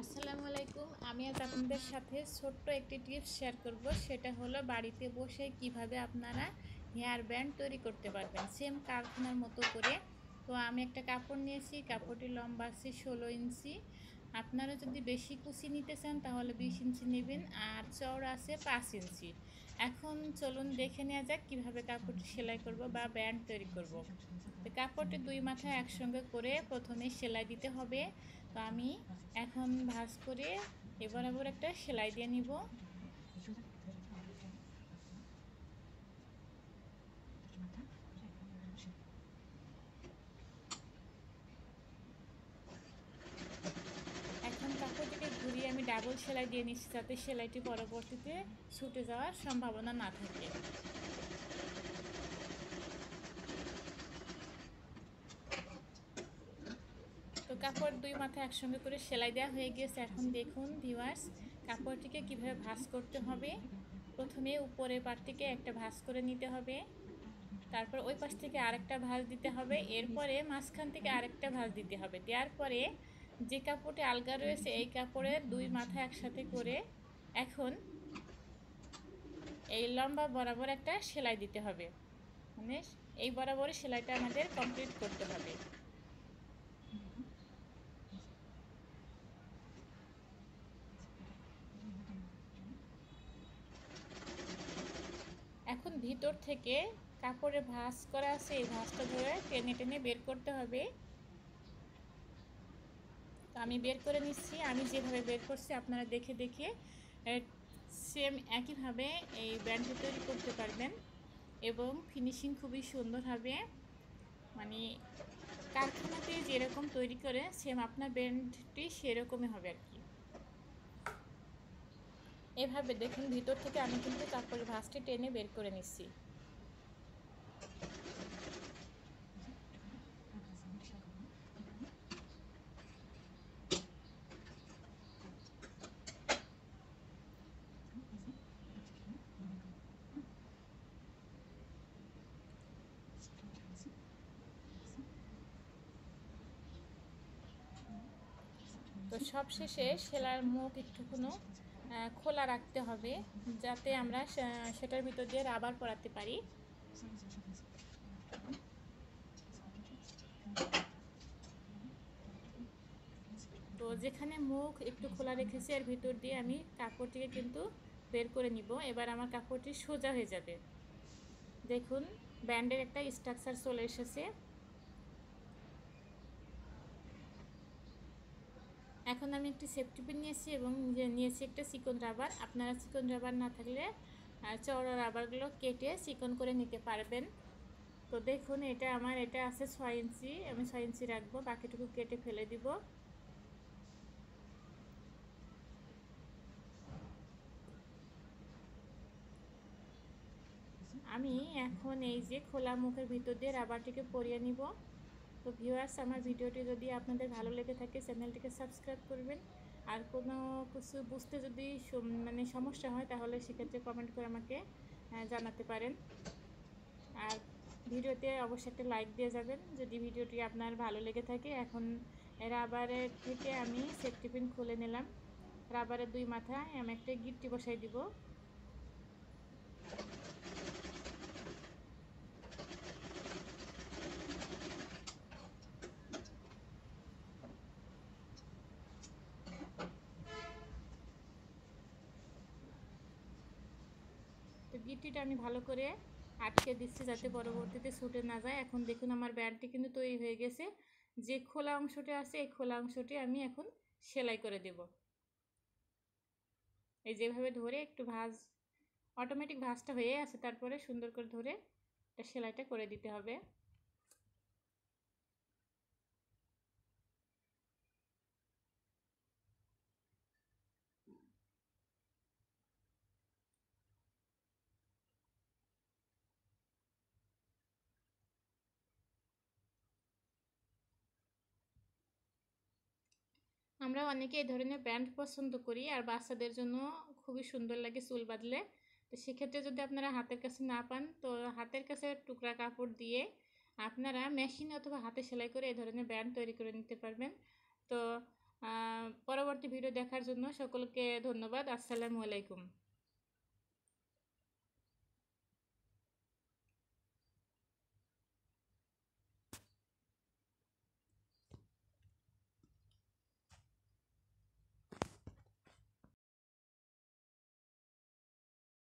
আসসালামু আলাইকুম। আমি আজ আপনাদের সাথে ছোট্ট একটি টিপস শেয়ার করব। সেটা হলো বাড়িতে বসে কিভাবে আপনারা হেয়ার ব্যান্ড তৈরি করতে পারবেন সেম কারখানার মতো করে। তো আমি একটা কাপড় নিয়েছি, কাপড়টির লম্বা আছে 16 ইঞ্চি। আপনারা যদি বেশি কুচি নিতে চান তাহলে 20 ইঞ্চি নেবেন, আর চওড়া আছে 5 ইঞ্চি। এখন চলুন দেখে নেওয়া যাক কীভাবে কাপড়টি সেলাই করব বা ব্যান্ড তৈরি করব। তো কাপড়টি দুই মাথায় একসঙ্গে করে প্রথমে সেলাই দিতে হবে। তো আমি এখন ভাঁজ করে এবার একটা সেলাই দিয়ে নিব। এখন কাপড়টিকে ঘুরিয়ে আমি ডাবল সেলাই দিয়ে নিচ্ছি, যাতে সেলাইটি পরবর্তীতে ছুটে যাওয়ার সম্ভাবনা না থাকে। তো কাপড় দুই মাথা একসঙ্গে করে সেলাই দেওয়া হয়ে গিয়েছে। এখন দেখুন ভিউয়ার্স, কাপড়টিকে কিভাবে ভাঁজ করতে হবে। প্রথমে উপরের পাট থেকে একটা ভাঁজ করে নিতে হবে, তারপর ওই পাশ থেকে আরেকটা ভাঁজ দিতে হবে, এরপরে মাঝখান থেকে আরেকটা ভাঁজ দিতে হবে। দেওয়ার পরে যে কাপড়টি আলগা রয়েছে এই কাপড়ের দুই মাথা একসাথে করে এখন এই লম্বা বরাবর একটা সেলাই দিতে হবে। মানে এই বরাবরই সেলাইটা আমাদের কমপ্লিট করতে হবে। এখন ভিতর থেকে কাপড়ে ভাঁজ করা আছে, এই ভাঁজটা ধরে টেনে টেনে বের করতে হবে। তো আমি বের করে নিচ্ছি, আমি যেভাবে বের করছি আপনারা দেখে দেখে সেম একইভাবে এই ব্যান্ডটি তৈরি করতে পারবেন এবং ফিনিশিং খুবই সুন্দর হবে। মানে কারখানাতে যেরকম তৈরি করে সেম আপনার ব্যান্ডটি সেরকমই হবে আর কি। এভাবে দেখুন ভিতর থেকে আমি কিন্তু কাপড়ের ভাঁজটি টেনে বের করে নিচ্ছি। তো সবশেষে সেলাইয়ের মুখ একটুকুনো খোলা রাখতে হবে, যাতে আমরা সেটার ভিতর দিয়ে রাবার পরাতে পারি। তো যেখানে মুখ একটু খোলা রেখেছি এর ভিতর দিয়ে আমি কাপড়টিকে কিন্তু বের করে নিব। এবার আমার কাপড়টি সোজা হয়ে যাবে। দেখুন ব্যান্ডের একটা স্ট্রাকচার চলে এসেছে। এখন আমি একটি সেফটি পিন নিয়েছি এবং নিয়েছি একটা চিকন রাবার। আপনারা চিকন রাবার না থাকলে চওড়া রাবারগুলো কেটে চিকন করে নিতে পারবেন। তো দেখুন এটা আছে 6 ইঞ্চি, আমি 6 ইঞ্চি রাখবো, বাকিটুকু কেটে ফেলে দিব। আমি এখন এই যে খোলা মুখের ভিতর দিয়ে রাবারটিকে পরিয়ে নিব। তো ভিউয়ার্স, আমার ভিডিওটি যদি আপনাদের ভালো লেগে থাকে চ্যানেলটিকে সাবস্ক্রাইব করবেন। আর কোনো কিছু বুঝতে যদি মানে সমস্যা হয় তাহলে সেক্ষেত্রে কমেন্ট করে আমাকে জানাতে পারেন। আর ভিডিওতে অবশ্যই একটা লাইক দিয়ে যাবেন যদি ভিডিওটি আপনার ভালো লেগে থাকে। এখন রাবারের থেকে আমি সেফটি পিন খুলে নিলাম। রাবারের দুই মাথায় আমি একটা গিট্টি বসাই দিব। তো গিট্টিটা আমি ভালো করে আটকে দিচ্ছি যাতে পরবর্তীতে ছুটে না যায়। এখন দেখুন আমার ব্যান্ডটি কিন্তু তৈরি হয়ে গেছে। যে খোলা অংশটি আছে এই খোলা অংশটি আমি এখন সেলাই করে দেব। এই যেভাবে ধরে একটু ভাঁজ, অটোমেটিক ভাঁজটা হয়ে আছে, তারপরে সুন্দর করে ধরে এটা সেলাইটা করে দিতে হবে। আমরা অনেকে এই ধরনের ব্যান্ড পছন্দ করি, আর বাচ্চাদের জন্য খুবই সুন্দর লাগে চুল বাঁধলে। তো সেক্ষেত্রে যদি আপনারা হাতের কাছে না পান তো হাতের কাছে টুকরা কাপড় দিয়ে আপনারা মেশিন অথবা হাতে সেলাই করে এই ধরনের ব্যান্ড তৈরি করে নিতে পারবেন। তো পরবর্তী পরবর্তী ভিডিও দেখার জন্য সকলকে ধন্যবাদ। আসসালামু আলাইকুম।